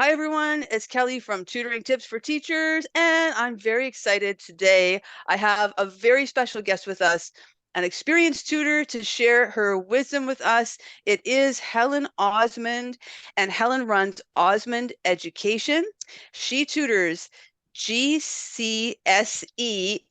Hi, everyone. It's Kelly from Tutoring Tips for Teachers, and I'm very excited today. I have a very special guest with us, an experienced tutor to share her wisdom with us. It is Helen Osmond, and Helen runs Osmond Education. She tutors GCSE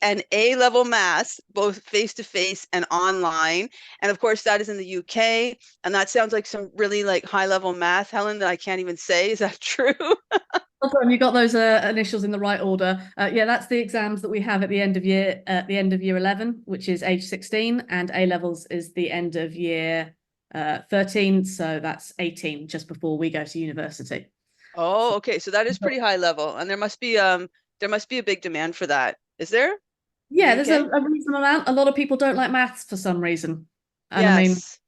and A-level maths, both face-to-face and online. And of course, that is in the UK. And that sounds like some really like high level math, Helen, that I can't even say. Is that true? Well done, you got those initials in the right order. Yeah, that's the exams that we have at the end of year 11, which is age 16, and A levels is the end of year 13, so that's 18, just before we go to university. Oh, So, okay. So that is pretty high level. And there must be a big demand for that. Is there in the yeah, there's UK? a reasonable amount. A lot of people don't like maths for some reason, and I mean, Yes.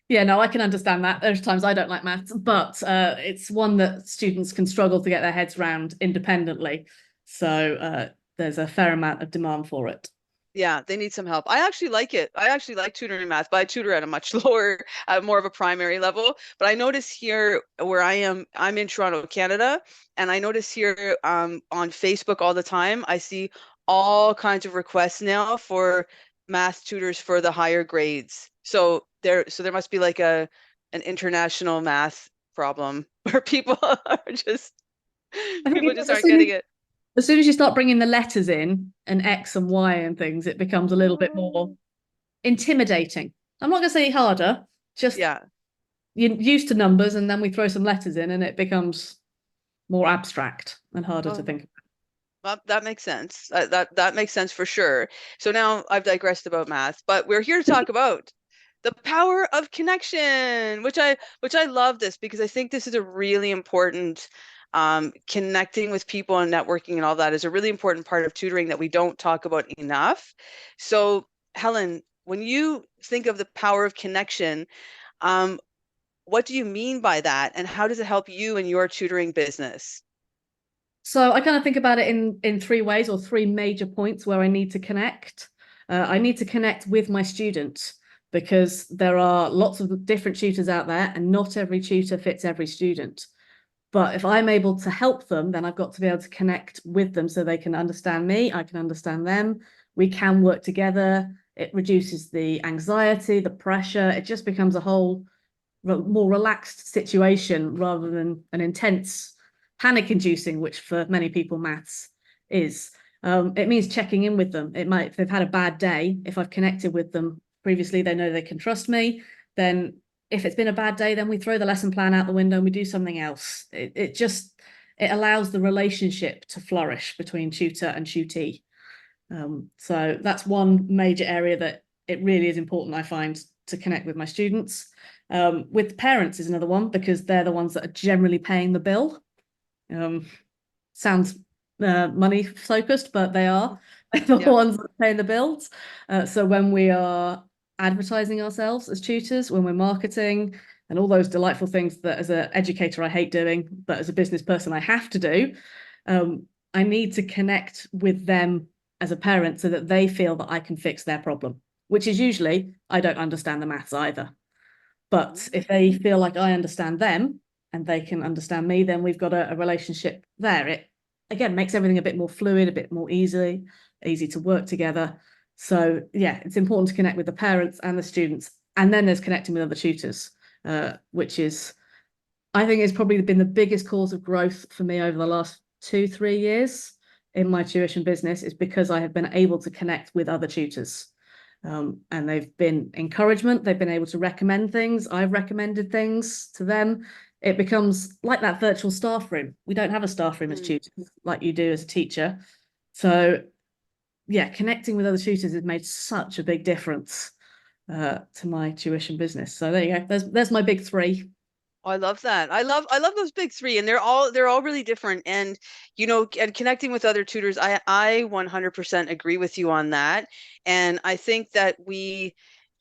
yeah, no, I can understand that. There's times I don't like maths, but it's one that students can struggle to get their heads around independently. So there's a fair amount of demand for it. Yeah, they need some help. I actually like it. I actually like tutoring math, but I tutor at a much lower, more of a primary level. But I notice here where I am, I'm in Toronto, Canada, and I notice here on Facebook all the time, I see all kinds of requests now for math tutors for the higher grades. So there must be like an international math problem where people are just I think people just as aren't soon as, getting it. as soon as you start bringing the letters in and X and Y and things, it becomes a little bit more Oh. intimidating. I'm not going to say harder, just Yeah. you're used to numbers, and then we throw some letters in, and it becomes more abstract and harder to Oh. think. Well, that makes sense. That makes sense for sure. So now I've digressed about math, but we're here to talk about the power of connection, which I love this because I think this is a really important connecting with people and networking and all that is a really important part of tutoring that we don't talk about enough. So, Helen, when you think of the power of connection, um, what do you mean by that, and how does it help you in your tutoring business? So I kind of think about it in three ways, or three major points where I need to connect. I need to connect with my students because there are lots of different tutors out there, and not every tutor fits every student. But if I'm able to help them, then I've got to be able to connect with them so they can understand me, I can understand them. We can work together. It reduces the anxiety, the pressure. It just becomes a whole more relaxed situation rather than an intense panic inducing, which for many people maths is. It means checking in with them. It might, if they've had a bad day, if I've connected with them previously, they know they can trust me. Then if it's been a bad day, then we throw the lesson plan out the window and we do something else. It just, it allows the relationship to flourish between tutor and tutee. So that's one major area that it really is important, I find, to connect with my students. With parents is another one because they're the ones that are generally paying the bill. Um, sounds money focused, but they are the Yeah. ones that are paying the bills. So when we are advertising ourselves as tutors, when we're marketing, and all those delightful things that as an educator I hate doing, but as a business person I have to do, um, I need to connect with them as a parent so that they feel that I can fix their problem, which is usually I don't understand the maths either. But if they feel like I understand them and they can understand me, then we've got a relationship there. It again makes everything a bit more fluid, a bit more easy to work together. So yeah, it's important to connect with the parents and the students. And then there's connecting with other tutors, which is I think it's probably been the biggest cause of growth for me over the last 2, 3 years in my tuition business is because I have been able to connect with other tutors. And they've been encouragement. They've been able to recommend things. I've recommended things to them. It becomes like that virtual staff room. We don't have a staff room as Mm. tutors like you do as a teacher. So yeah, connecting with other tutors has made such a big difference to my tuition business. So there you go. There's my big three. Oh, I love that. I love those big three, and they're all really different. And and connecting with other tutors, I 100% agree with you on that. And I think that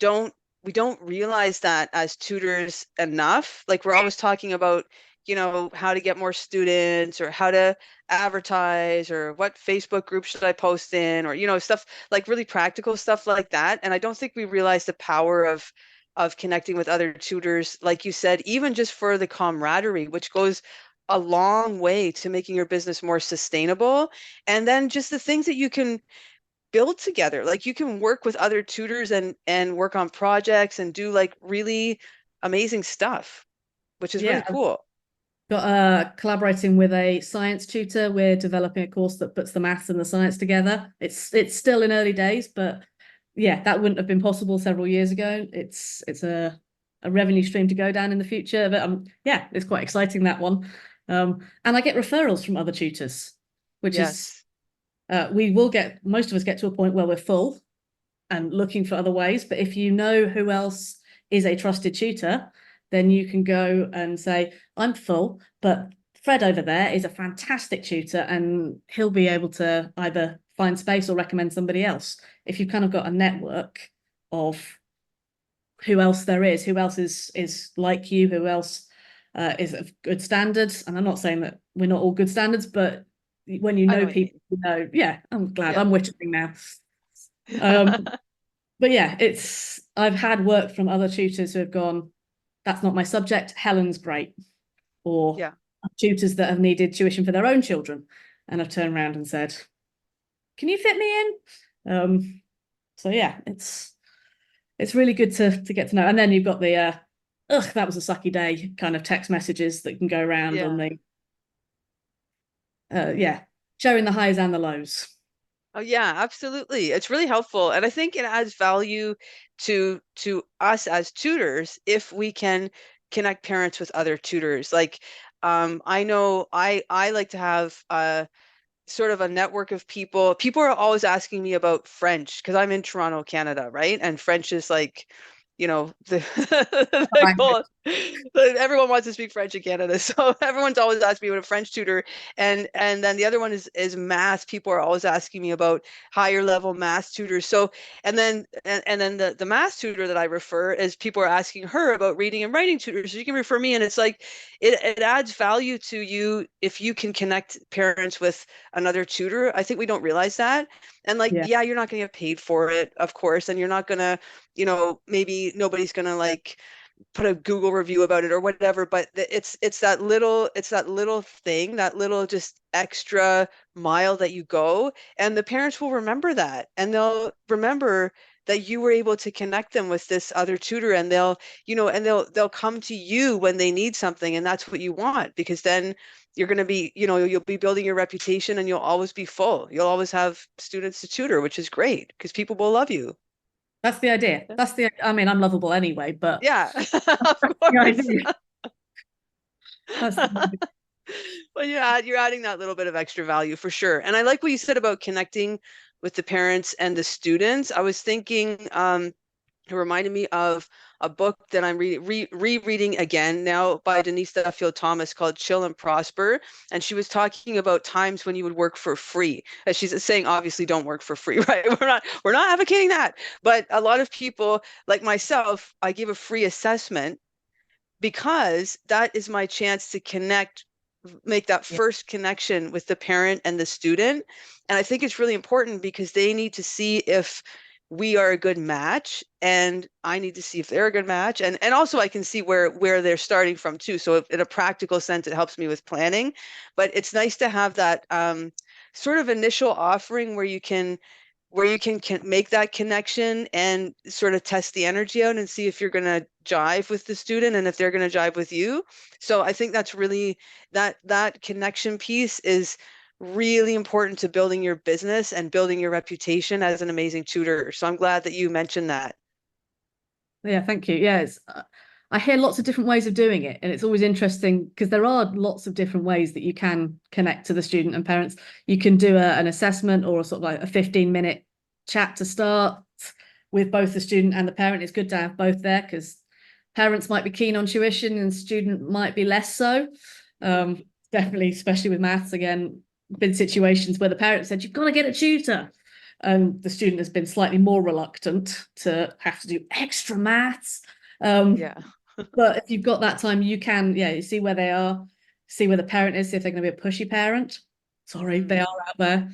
don't we don't realize that as tutors enough. Like we're always talking about, how to get more students or how to advertise or what Facebook group should I post in or stuff like really practical stuff like that. And I don't think we realize the power of connecting with other tutors, like you said, even just for the camaraderie, which goes a long way to making your business more sustainable. And then just the things that you can build together. Like you can work with other tutors and work on projects and do like really amazing stuff, which is really Yeah, cool. got collaborating with a science tutor. We're developing a course that puts the maths and the science together. It's still in early days, but yeah, that wouldn't have been possible several years ago. It's a revenue stream to go down in the future. But yeah, it's quite exciting, that one. And I get referrals from other tutors, which is Yes. we will get, most of us get to a point where we're full and looking for other ways. But if you know who else is a trusted tutor, then you can go and say, I'm full, but Fred over there is a fantastic tutor and he'll be able to either find space or recommend somebody else. If you've kind of got a network of who else there is, who else is like you, who else is of good standards. And I'm not saying that we're not all good standards, but when you I know know what you people, mean. you know, yeah, I'm glad Yeah. I'm whittling now. Um, but yeah, I've had work from other tutors who have gone, that's not my subject. Helen's great. Or Yeah. tutors that have needed tuition for their own children and have turned around and said, can you fit me in? So yeah, it's really good to get to know. And then you've got the ugh, that was a sucky day kind of text messages that can go around on Yeah. the yeah, showing the highs and the lows. Oh yeah, absolutely. It's really helpful. And I think it adds value to us as tutors if we can connect parents with other tutors. Like I know I like to have sort of a network of people. People are always asking me about French because I'm in Toronto, Canada, right? And French is like, the, the Language. goal. Everyone wants to speak French in Canada, so everyone's always asking me about a French tutor. And then the other one is math. People are always asking me about higher level math tutors. So and then the math tutor that I refer is people are asking her about reading and writing tutors. So you can refer me, and it's like it adds value to you if you can connect parents with another tutor. I think we don't realize that. And like, Yeah, yeah, you're not going to get paid for it, of course, and you're not going to, maybe nobody's going to like put a Google review about it or whatever, but it's that little thing, that little just extra mile that you go, and the parents will remember that, and they'll remember that you were able to connect them with this other tutor, and they'll come to you when they need something, and that's what you want, because then you're going to be, you'll be building your reputation, and you'll always be full. You'll always have students to tutor, which is great because people will love you. that's the idea. I mean, I'm lovable anyway, but Yeah, of that's the course. idea. That's the idea. Well, you're adding that little bit of extra value for sure. And I like what you said about connecting with the parents and the students. I was thinking, it reminded me of a book that I'm rereading again now by Denise Duffield Thomas called Chill and Prosper. And she was talking about times when you would work for free. As she's saying, obviously don't work for free, right? We're not advocating that. But a lot of people like myself, I give a free assessment because that is my chance to make that Yeah. first connection with the parent and the student. And I think it's really important because they need to see if we are a good match, and I need to see if they're a good match. And also I can see where they're starting from too. So in a practical sense, it helps me with planning. But it's nice to have that sort of initial offering where you can make that connection and sort of test the energy out and see if you're going to jive with the student and if they're going to jive with you. So I think that's really that connection piece is really important to building your business and building your reputation as an amazing tutor. So I'm glad that you mentioned that. Yeah, thank you. Yeah, I hear lots of different ways of doing it, and it's always interesting because there are lots of different ways that you can connect to the student and parents. You can do an assessment or a sort of like a 15-minute chat to start with both the student and the parent. It's good to have both there because parents might be keen on tuition and student might be less so. Mhm. Definitely, especially with maths, again, been situations where the parent said, you've got to get a tutor. And the student has been slightly more reluctant to have to do extra maths. Um, Yeah. but if you've got that time, you can, yeah, you see where they are, see where the parent is, see if they're going to be a pushy parent. Sorry, they Mm. are out there.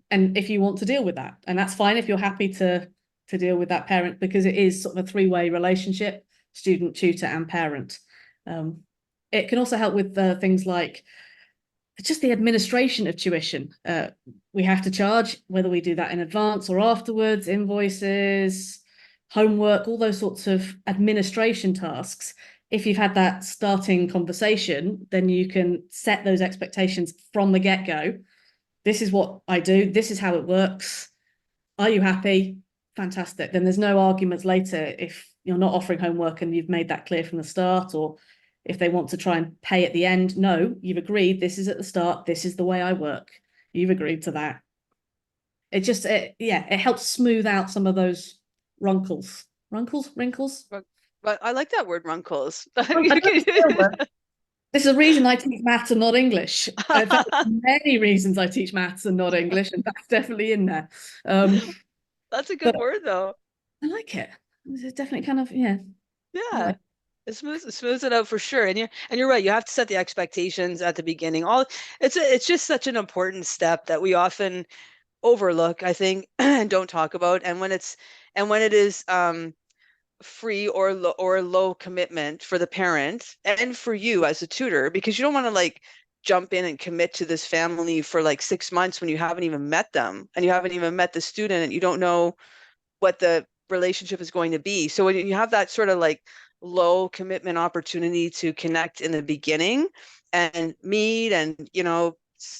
And if you want to deal with that, and that's fine if you're happy to deal with that parent, because it is sort of a three-way relationship, student, tutor, and parent. Um, it can also help with things like just the administration of tuition. We have to charge, whether we do that in advance or afterwards, invoices, homework, all those sorts of administration tasks. If you've had that starting conversation, then you can set those expectations from the get-go. This is what I do. This is how it works. Are you happy? Fantastic. Then there's no arguments later if you're not offering homework and you've made that clear from the start, or if they want to try and pay at the end. No, you've agreed. This is at the start. This is the way I work. You've agreed to that. It helps smooth out some of those wrinkles. But I like that word, runkles. This is a reason I teach maths and not English. In fact, many reasons I teach maths and not English, and that's definitely in there. That's a good But word, though. I like it. It's definitely kind of, yeah. Yeah. It smooths it out for sure. And you're right. You have to set the expectations at the beginning. It's just such an important step that we often overlook, I think, and don't talk about. And when it is free or low commitment for the parent and for you as a tutor, because you don't want to like jump in and commit to this family for like 6 months when you haven't even met them and you haven't even met the student and you don't know what the relationship is going to be. So when you have that sort of like low commitment opportunity to connect in the beginning and meet and,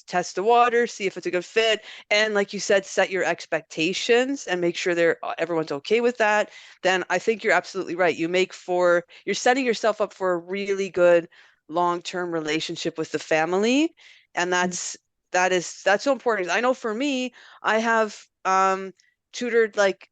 test the water, see if it's a good fit. And like you said, set your expectations and make sure everyone's okay with that. Then I think you're absolutely right. You're setting yourself up for a really good long-term relationship with the family. And that's so important. I know for me, I have tutored like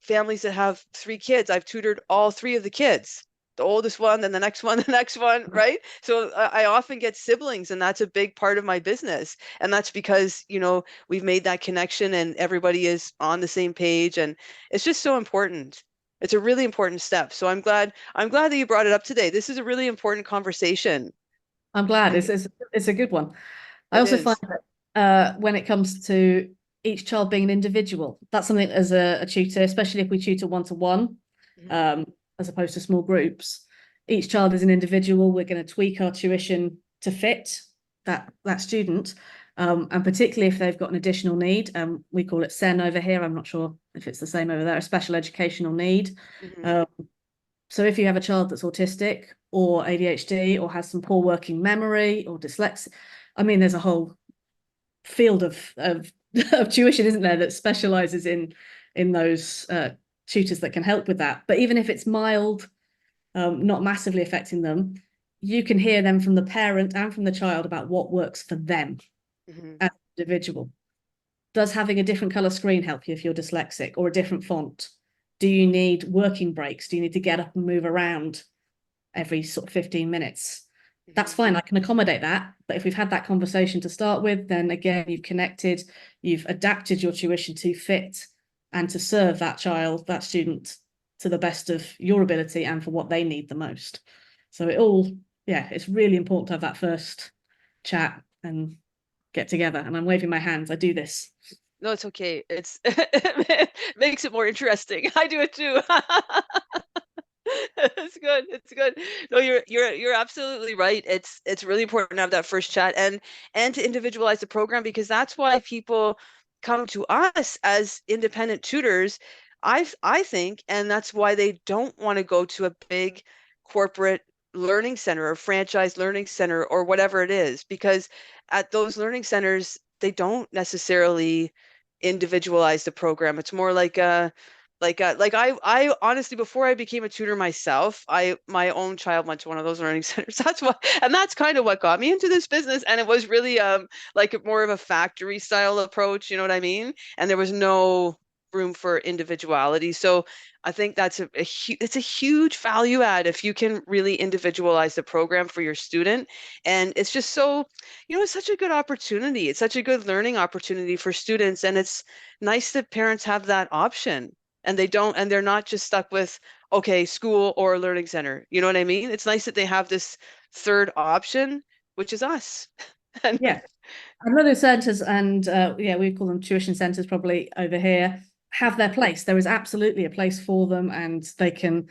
families that have 3 kids. I've tutored all 3 of the kids, the oldest one, then the next one, the next one, right? So I often get siblings, and that's a big part of my business. And that's because, we've made that connection and everybody is on the same page. And it's just so important. It's a really important step. So I'm glad that you brought it up today. This is a really important conversation. I'm glad. And It's a good one. I it also find is. that when it comes to each child being an individual, that's something as a tutor, especially if we tutor one-to-one, Mhm. um, as opposed to small groups. Each child is an individual. We're going to tweak our tuition to fit that student, and particularly if they've got an additional need. We call it SEN over here. I'm not sure if it's the same over there, a special educational need. Mhm. Um, so if you have a child that's autistic or ADHD or has some poor working memory or dyslexia, I mean, there's a whole field of of tuition, isn't there, that specializes in those tutors that can help with that. But even if it's mild, not massively affecting them, you can hear them from the parent and from the child about what works for them Mhm. as an individual. Does having a different color screen help you if you're dyslexic, or a different font? Do you need working breaks? Do you need to get up and move around every sort of 15 minutes? That's Mhm. fine. I can accommodate that. But if we've had that conversation to start with, then again, you've connected, you've adapted your tuition to fit and to serve that child, that student, to the best of your ability and for what they need the most. So it's really important to have that first chat and get together. And I'm waving my hands. I do this. No, it's okay. It makes it more interesting. I do it too. It's good. It's good. No, you're absolutely right. It's really important to have that first chat and to individualize the program, because that's why people come to us as independent tutors. I think, and that's why they don't want to go to a big corporate learning center or franchise learning center or whatever it is, because at those learning centers, they don't necessarily individualize the program. It's more like I honestly, before I became a tutor myself, my own child went to one of those learning centers. That's kind of what got me into this business. And it was really like more of a factory style approach, you know what I mean? And there was no room for individuality. So I think it's a huge value add if you can really individualize the program for your student. And it's just it's such a good opportunity. It's such a good learning opportunity for students. And it's nice that parents have that option, and they're not just stuck with, okay, school or learning center. You know what I mean? It's nice that they have this third option, which is us. And Yeah. Another centres, and we call them tuition centres probably over here, have their place. There is absolutely a place for them, and they can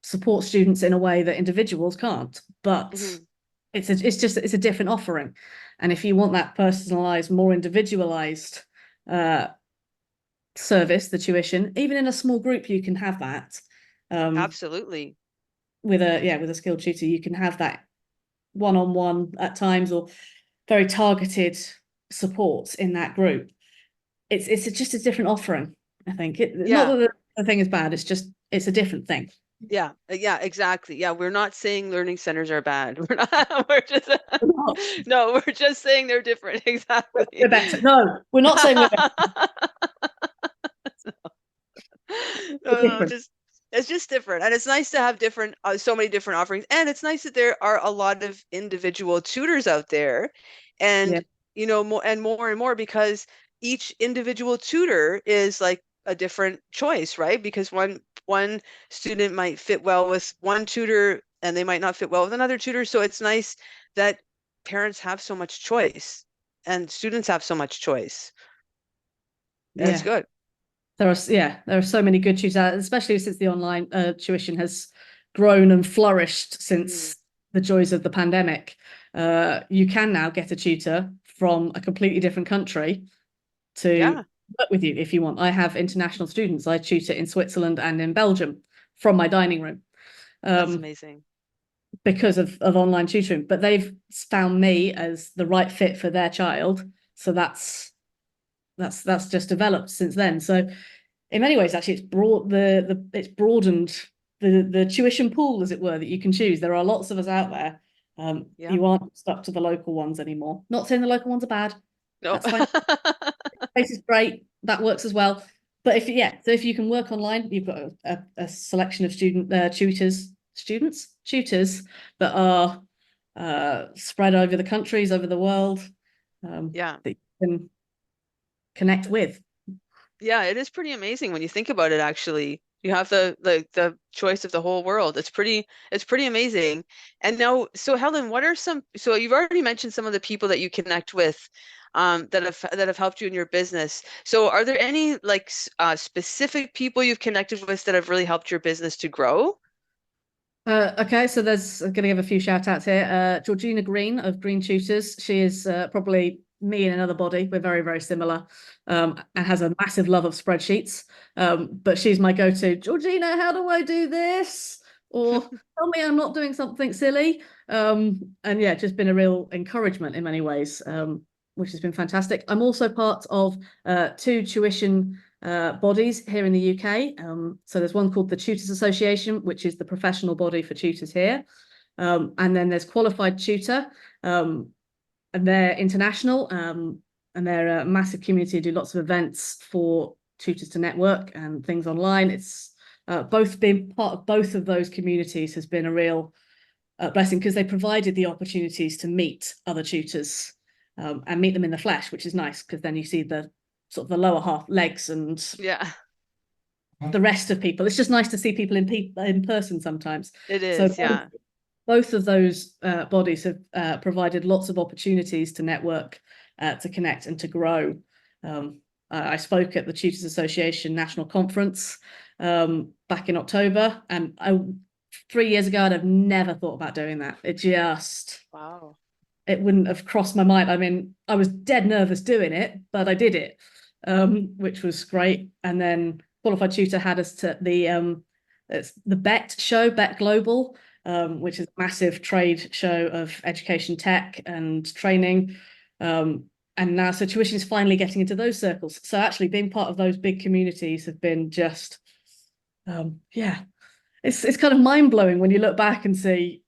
support students in a way that individuals can't. But Mhm. it's a different offering. And if you want that personalized, more individualized uh, service, the tuition, even in a small group, you can have that. Um, Absolutely. with a skilled tutor, you can have that one-on-one at times, or very targeted support in that group. It's just a different offering, I think. Not Yeah. that the thing is bad, it's a different thing. Yeah. Yeah, exactly. Yeah, we're not saying learning centers are bad. We're not, we're just no, we're just saying they're different. Exactly. We're better. No, we're not saying we're better. No, We're no, different. just it's just different, and it's nice to have different, so many different offerings, and it's nice that there are a lot of individual tutors out there, Yeah, and more and more, because each individual tutor is like a different choice, right? Because one student might fit well with one tutor, and they might not fit well with another tutor. So it's nice that parents have so much choice, and students have so much choice, and it's yeah. good. There are so many good tutors out, especially since the online tuition has grown and flourished Mhm. since the joys of the pandemic. You can now get a tutor from a completely different country to Yeah, work with you if you want. I have international students. I tutor in Switzerland and in Belgium from my dining room, that's um, amazing. because of online tutoring. But they've found me as the right fit for their child. So that's just developed since then. So in many ways, actually, it's broadened the tuition pool, as it were, that you can choose. There are lots of us out there. Yeah. You aren't stuck to the local ones anymore. Not saying the local ones are bad. No. That's fine. Place is great. That works as well. But so if you can work online, you've got a selection of tutors that are spread over the countries, over the world, Yeah. that you can connect with. Yeah, it is pretty amazing when you think about it, actually. You have the choice of the whole world. It's pretty amazing. And now, so Helen, so you've already mentioned some of the people that you connect with, that have helped you in your business. So are there any like specific people you've connected with that have really helped your business to grow? Okay, so I'm going to give a few shout outs here. Georgina Green of Green Tutors. She is probably me in another body. We're very, very similar, and has a massive love of spreadsheets. But she's my go-to. Georgina, how do I do this? Or tell me I'm not doing something silly. And yeah, just been a real encouragement in many ways, which has been fantastic. I'm also part of two tuition bodies here in the UK. So there's one called the Tutors Association, which is the professional body for tutors here. And then there's Qualified Tutor, and they're international, and they're a massive community, do lots of events for tutors to network and things online. It's both being part of both of those communities has been a real blessing, because they provided the opportunities to meet other tutors, and meet them in the flesh, which is nice, because then you see the sort of the lower half legs and Yeah, the rest of people. It's just nice to see people in person sometimes. it So is. Yeah. both of those bodies have provided lots of opportunities to network, to connect, and to grow. I spoke at the Tutors Association National Conference back in October, and 3 years ago I'd have never thought about doing that. Wow. It wouldn't have crossed my mind. I mean, I was dead nervous doing it, but I did it, which was great. And then Qualified Tutor had us to it's the BET show, BET Global, which is a massive trade show of education tech and training. And now, so tuition is finally getting into those circles. So actually, being part of those big communities have been just, yeah, it's kind of mind blowing when you look back and see,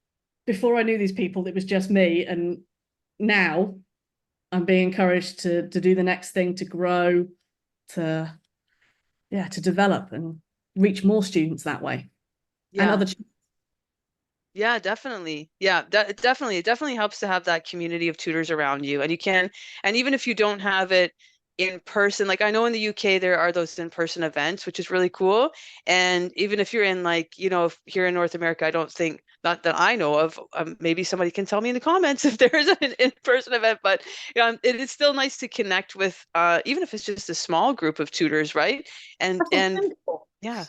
before I knew these people, it was just me, and now I'm being encouraged to do the next thing, to grow, to to develop and reach more students that way, and Yeah. other. Yeah, definitely. Yeah, definitely. It definitely helps to have that community of tutors around you. And even if you don't have it in person, like I know in the UK there are those in-person events, which is really cool. And even if you're in like, if here in North America, I don't think, not that I know of, maybe somebody can tell me in the comments if there is an in-person event, but it is still nice to connect with, even if it's just a small group of tutors, right? And That's what's wonderful. yeah.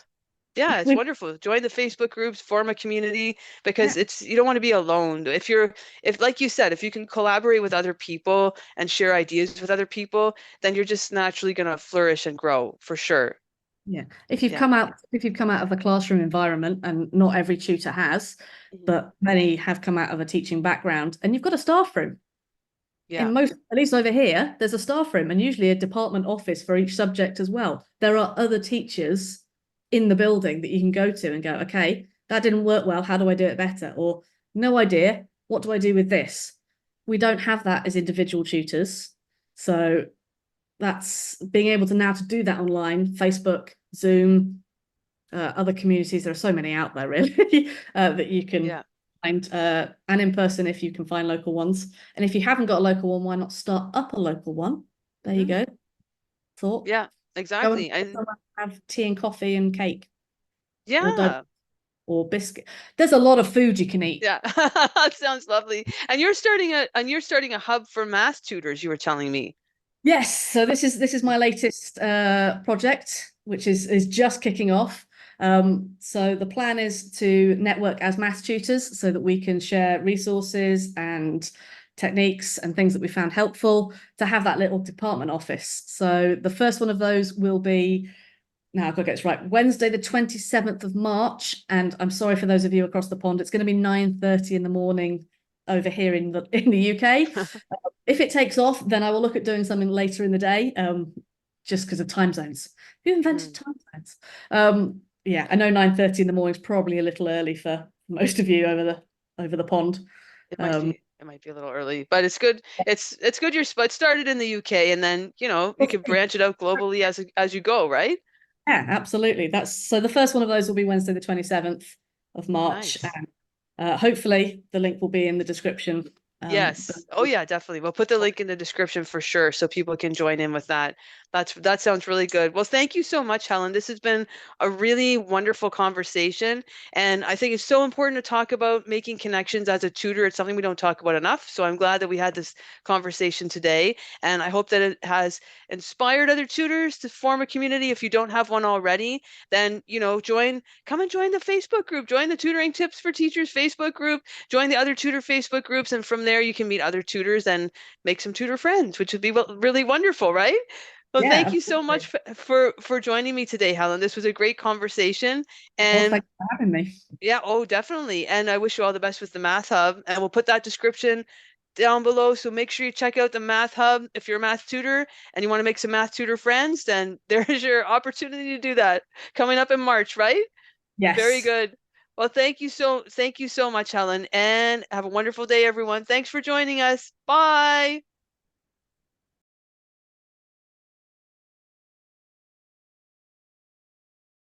Yeah, it's wonderful. Join the Facebook groups, form a community because Yeah. it's you don't want to be alone. If like you said, if you can collaborate with other people and share ideas with other people, then you're just naturally going to flourish and grow for sure. Yeah. Yeah. If you've come out of a classroom environment, and not every tutor has, Mhm. but many have come out of a teaching background, and you've got a staff room. Yeah. In most, at least over here, there's a staff room and usually a department office for each subject as well. There are other teachers in the building that you can go to and go, okay, that didn't work well. How do I do it better? Or no idea. What do I do with this? We don't have that as individual tutors. So that's being able to now to do that online, Facebook, Zoom, other communities. There are so many out there, really, that you can Yeah. find, and in person if you can find local ones. And if you haven't got a local one, why not start up a local one? There you Mhm. go. Thought. Yeah, Go and exactly. And have tea and coffee and cake or yeah. or biscuit. There's a lot of food you can eat. Yeah. That sounds lovely. And you're starting a hub for math tutors, you were telling me. Yes, so this is my latest project, which is just kicking off. So the plan is to network as maths tutors so that we can share resources and techniques and things that we found helpful to have that little department office. So the first one of those will be, now I've got to get this right, Wednesday the 27th of March. And I'm sorry for those of you across the pond, it's going to be 9:30 in the morning over here in the UK. If it takes off, then I will look at doing something later in the day, just because of time zones. Who invented Mhm. time zones? Yeah, I know 9:30 in the morning is probably a little early for most of you over the pond. It might Um, be it might be a little early, but it's good. It's good you're but started in the UK and then, you could branch it out globally as you go, right? yeah, absolutely. That's so the first one of those will be Wednesday the 27th of March. Nice. And hopefully the link will be in the description. But Yes. Oh yeah, definitely. We'll put the link in the description for sure so people can join in with that. That sounds really good. Well, thank you so much, Helen. This has been a really wonderful conversation, and I think it's so important to talk about making connections as a tutor. It's something we don't talk about enough. So I'm glad that we had this conversation today, and I hope that it has inspired other tutors to form a community. If you don't have one already, then, come and join the Facebook group, join the Tutoring Tips for Teachers Facebook group, join the other tutor Facebook groups, and from there you can meet other tutors and make some tutor friends, which would be really wonderful, right? Well, yeah, thank you so much absolutely. for joining me today, Helen. This was a great conversation, Well, and thanks for having me. yeah, oh, definitely. And I wish you all the best with the Math Hub, and we'll put that description down below. So make sure you check out the Math Hub if you're a math tutor and you want to make some math tutor friends. Then there's your opportunity to do that coming up in March, right? Very Yes. good. Well, thank you so much, Helen, and have a wonderful day, everyone. Thanks for joining us. Bye.